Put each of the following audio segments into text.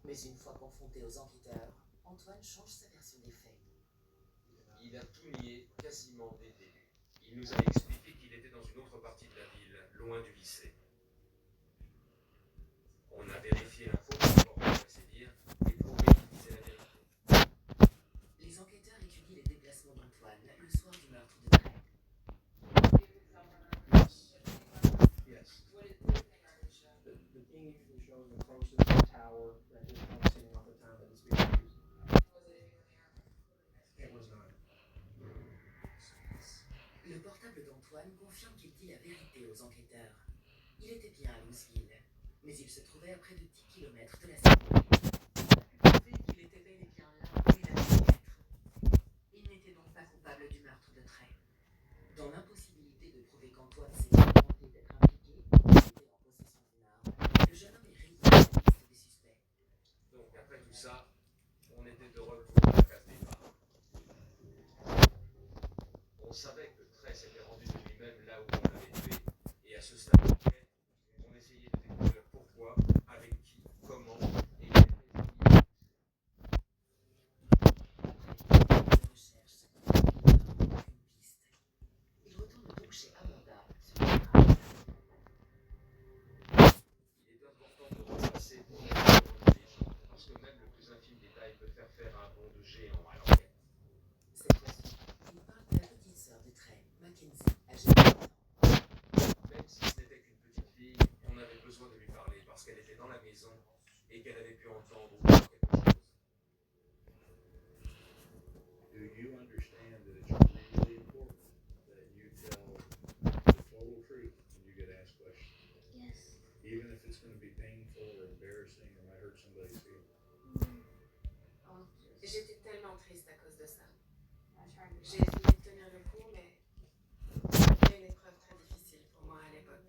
Mais une fois confronté aux enquêteurs, Antoine change sa version des faits. Il a tout nié quasiment dès le début. Il nous a expliqué qu'il était dans une autre partie de la ville, loin du lycée. On a vérifié l'info par rapport à ses dires et prouvé qu'il disait la vérité. Les enquêteurs étudient les déplacements d'Antoine le soir du meurtre de Trey. Yes. The ping usually shows the closest tower that is sitting off the town that is being used. It was not. Le portable d'Antoine confirme qu'il dit la vérité aux enquêteurs. Il était bien à Louisville, mais il se trouvait à près de 10 km de la cité. Prouvé qu'il était bel et bien là où il avait dû être. Il n'était donc pas coupable du meurtre de Trey. Dans l'impossibilité de prouver qu'Antoine s'est inventé d'être impliqué, qu'il était en possession d'une arme, le jeune homme est rayé de la liste des suspects. Donc après tout ça, on était de retour à la case départ. On savait que Trey s'était rendu de lui-même là où on l'avait tué, et à ce stade de l'enquête, on essayait de découvrir pourquoi, avec qui, comment, et quelle raison. Après une recherche, il n'a aucune piste. Il retourne donc chez Amanda, sur le terrain. Il est important de repasser pour les gens, parce que même le plus infime détail peut faire un bond de géant à l'enquête. Cette fois-ci, il parle de la petite sœur de Trey, Mackenzie, âgée de 8 ans. Même si ce n'était qu'une petite fille, on avait besoin de lui parler parce qu'elle était dans la maison et qu'elle avait pu entendre ou voir quelque chose. Do you understand that it's really important that you tell the total truth when you get asked questions? Yes. Even if it's going to be painful or embarrassing or might hurt somebody's feelings. J'étais tellement triste à cause de ça. J'ai essayé de tenir le coup, mais c'était une épreuve très difficile pour moi à l'époque.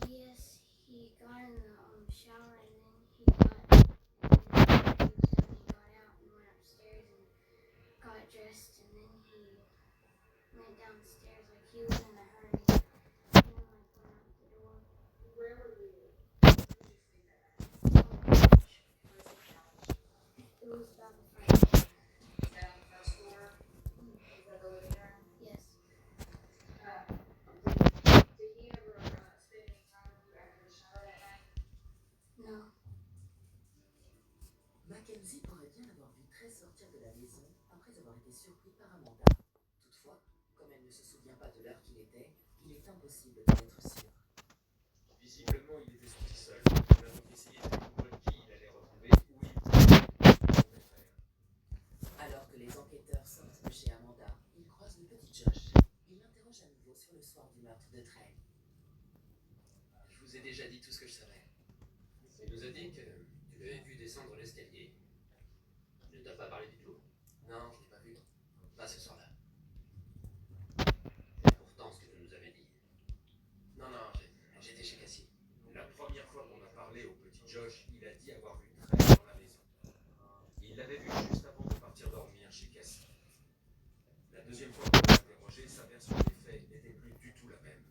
Yes, he got in the shower and then he got out and went upstairs and got dressed and then he went downstairs like he was in a hurry. And then like went out the door. Where were you? It was about the front door. Is that on the first floor? Is that the living room? Yes. Did he ever spend any time with you after the shower that night? No. Mackenzie pourrait bien avoir vu Trey sortir de la maison après avoir été surpris par Amanda. Toutefois, comme elle ne se souvient pas de l'heure qu'il était, il est impossible d'en être sûr. Visiblement, il était sorti seul. On a donc essayé de découvrir qui il allait retrouver, où il pouvait faire. Alors que les enquêteurs sortent de chez Amanda, ils croisent le petit Josh. Il l'interroge à nouveau sur le soir du meurtre de Trey. Je vous ai déjà dit tout ce que je savais. Il nous a dit que tu l'avais vu descendre l'escalier. Il ne t'a pas parlé du tout? Non, je ne l'ai pas vu. Pas ce soir-là. C'est pourtant ce que tu nous avais dit. Non, j'étais chez Cassie. La première fois qu'on a parlé au petit Josh, il a dit avoir vu Trey dans la maison. Il l'avait vu juste avant de partir dormir chez Cassie. La deuxième fois qu'on l'a interrogé, sa version des faits n'était plus du tout la même.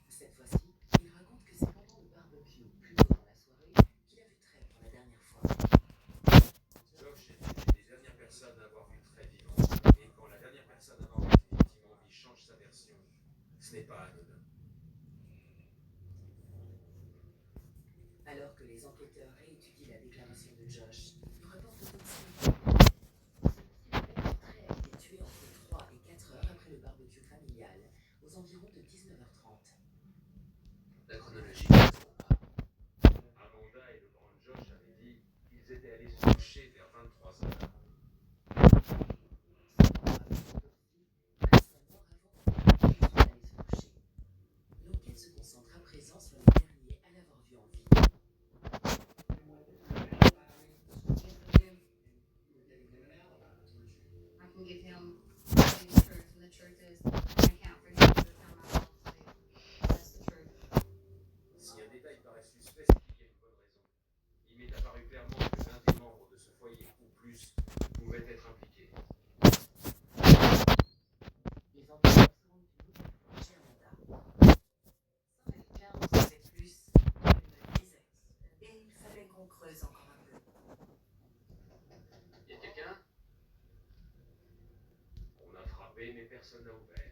Cette fois-ci, il raconte que c'est pendant le barbecue, plus tôt dans la soirée, qu'il a vu Trey pour la dernière fois. Josh était une des dernières personnes à avoir vu Trey vivant. Et quand la dernière personne à avoir effectivement vu change sa version, ce n'est pas anodin. Alors que les enquêteurs réétudient la déclaration de Josh, ils reportent aussi Trey a été tué entre 3 et 4 heures après le barbecue familial, aux environs de 19h30. La chronologie ne se trompe pas. Amanda et le grand Josh avaient dit qu'ils étaient allés se coucher vers 23h. L'enquête se concentre à présent sur les derniers à l'avoir vu en vie. I can give him the truth, and the truth is, I can account for him for the time I lost sleep. That's the truth. Si un détail paraît suspect, c'est qu'il y a une bonne raison. Il m'est apparu clairement que l'un des membres de ce foyer, ou plus, pouvait être impliqué. Les enquêteurs se rendent une nouvelle fois chez Amanda creuse encore un peu. Y a quelqu'un? On a frappé, mais personne n'a ouvert.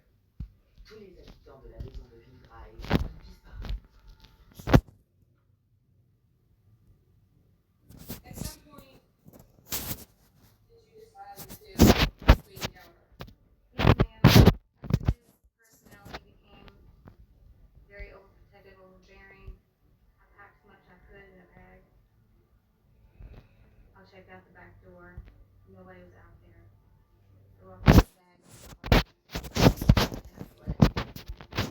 Tous les habitants de la maison de Villedive ont disparu. At some point, did you decide to clean Gallagher? Yes, ma'am. His personality became very overprotective, overbearing. I packed as much as I could in a bag. I checked out the back door. Nobody was out there. I walked out the bag. And I fled.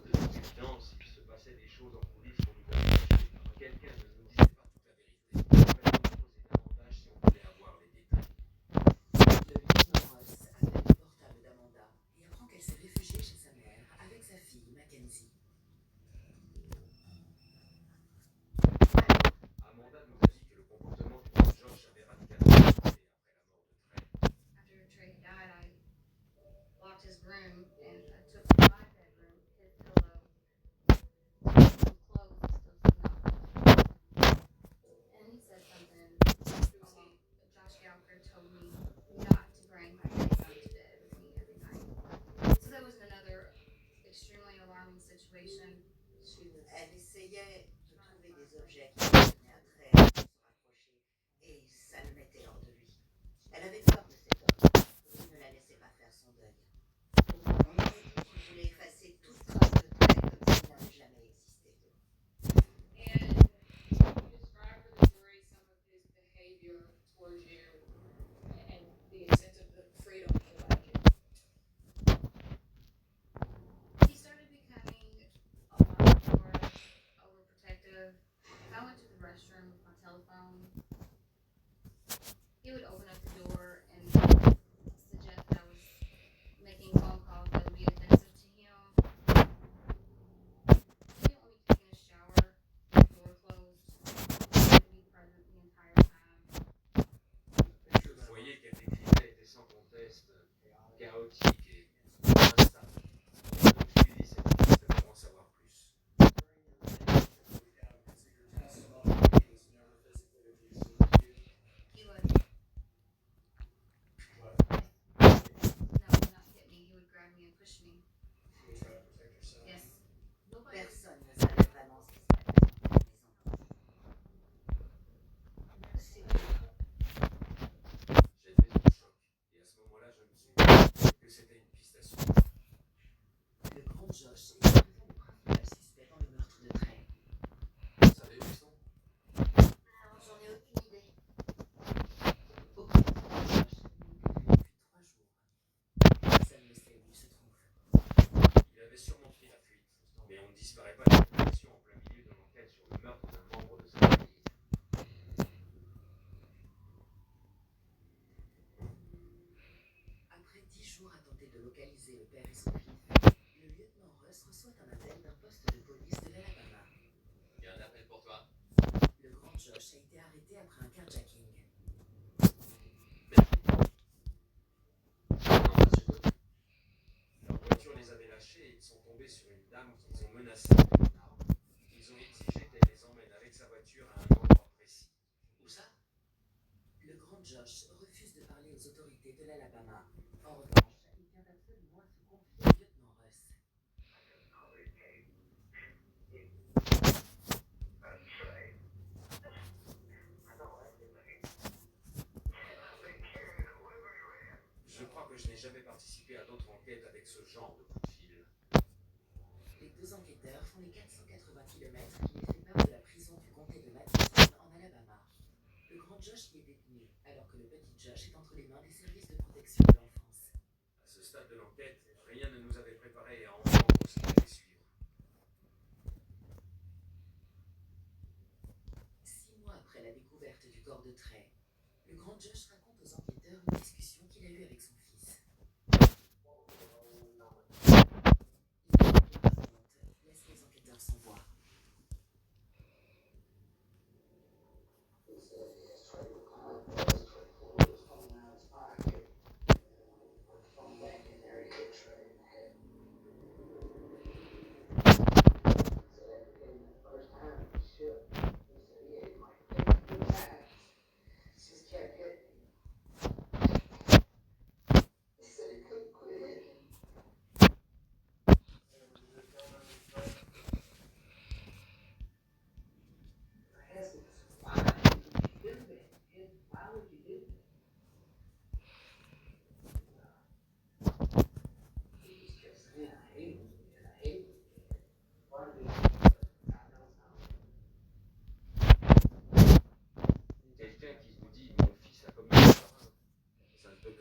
De toute évidence, il se passait des choses en coulisses qu'on nous a cachées. Quelqu'un ne nous disait pas toute la vérité. Il fallait nous creuser davantage si on voulait avoir les détails. Le lieutenant Ross appelle le portable d'Amanda et apprend qu'elle s'est réfugiée chez sa mère avec sa fille Mackenzie. Amanda nous a dit que le comportement du grand Josh avait radicalement changé après la mort de Trey. After Trey died, I locked his room and I took my bedroom, his pillow, some clothes and still some not. And he said something along, Josh Gallagher told me not to bring my grandson to bed with me every night. So that was another extremely alarming situation. Elle essayait de trouver des objets qui tenaient à Trey pour se rapprocher et ça le mettait hors de lui. Elle avait peur de cet homme et il ne la laissait pas faire son deuil. On aurait dit qu'il voulait effacer toute trace de Trey comme s'il n'avait jamais existé. And can you describe for the jury some of his behavior towards you and the extent of the freedom he allowed you? He started becoming a lot more overprotective. If I went to the restroom with my telephone, he would open up the door and suggest that I was making phone calls that would be offensive to him. He didn't want me taking a shower, door closed. He wanted to be present the entire time. Le foyer qu'elle décrivait était sans conteste chaotique et instable. Donc je lui ai dit cette piste pour en savoir plus. He would, no, not hit me. He would grab me and push me. Yes. Personne ne savait vraiment ce qui se passait dans la maison. C'est J'étais sous choc et à ce moment-là je me suis dit que c'était une piste à suivre. le grand Josh est à présent le principal suspect dans le meurtre de Trey. Vous savez où ils sont? Non, j'en ai aucune idée. Aucun de Josh n'est depuis 3 jours. Personne ne sait où il se trouve. Il avait sûrement pris la fuite, mais on ne disparaît pas de situation en plein milieu de l'enquête sur le meurtre d'un membre de sa famille. Après 10 jours à tenter de localiser le père et son fils, le lieutenant Ross reçoit un appel d'un poste de police de l'Alabama. Il y a un appel pour toi. Le grand Josh a été arrêté après un carjacking. Non, pas sûr. Leur voiture les avait lâchés et ils sont tombés sur une dame qu'ils ont menacée avec une arme. Ils ont exigé qu'elle les emmène avec sa voiture à un endroit précis. Où ça? Le grand Josh refuse de parler aux autorités de l'Alabama. En revanche, il tient absolument à se confier au lieutenant Ross. Je crois que je n'ai jamais participé à d'autres enquêtes avec ce genre de coup de fil. Les deux enquêteurs font les 480 km qui les séparent de la prison du comté de Madison en Alabama. Le grand Josh y est détenu, alors que le petit Josh est entre les mains des services de protection de l'enfance. À ce stade de l'enquête, rien ne nous avait préparé à entendre ce qui allait suivre. 6 mois après la découverte du corps de Trey, le grand Josh raconte aux enquêteurs une discussion qu'il a eue avec son fils. Il laisse les enquêteurs sans voix.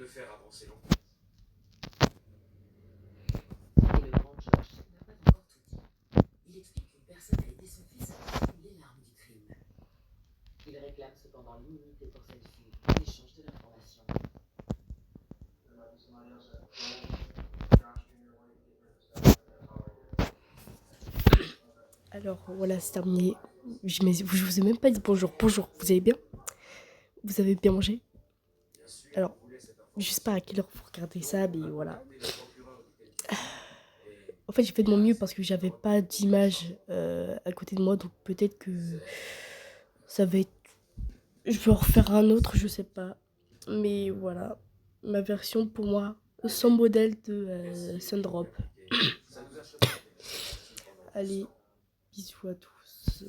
de faire avancer l'enquête. Et le grand Josh n'a pas encore tout dit. Il explique qu'une personne a aidé son fils à dissimuler l'arme du crime. Il réclame cependant l'immunité pour celle-ci en échange de l'information. There might be somebody else that told Josh Jr. what he did for his stuff, and that's all I did. Alors voilà, c'est terminé. Je vous ai même pas dit bonjour. Bonjour, vous allez bien? Vous avez bien mangé? Bien sûr, Alors, on voulait cette je sais pas à quelle heure vous regardez ça, mais voilà. contacter le procureur du Kentucky. Et En fait, j'ai fait de mon mieux parce que j'avais pas d'image à côté de moi, donc peut-être que ça va être... Je vais en refaire un autre, je sais pas. Mais voilà, ma version pour moi, sans modèle de Sundrop. ça nous a choqué. Allez, bisous à tous.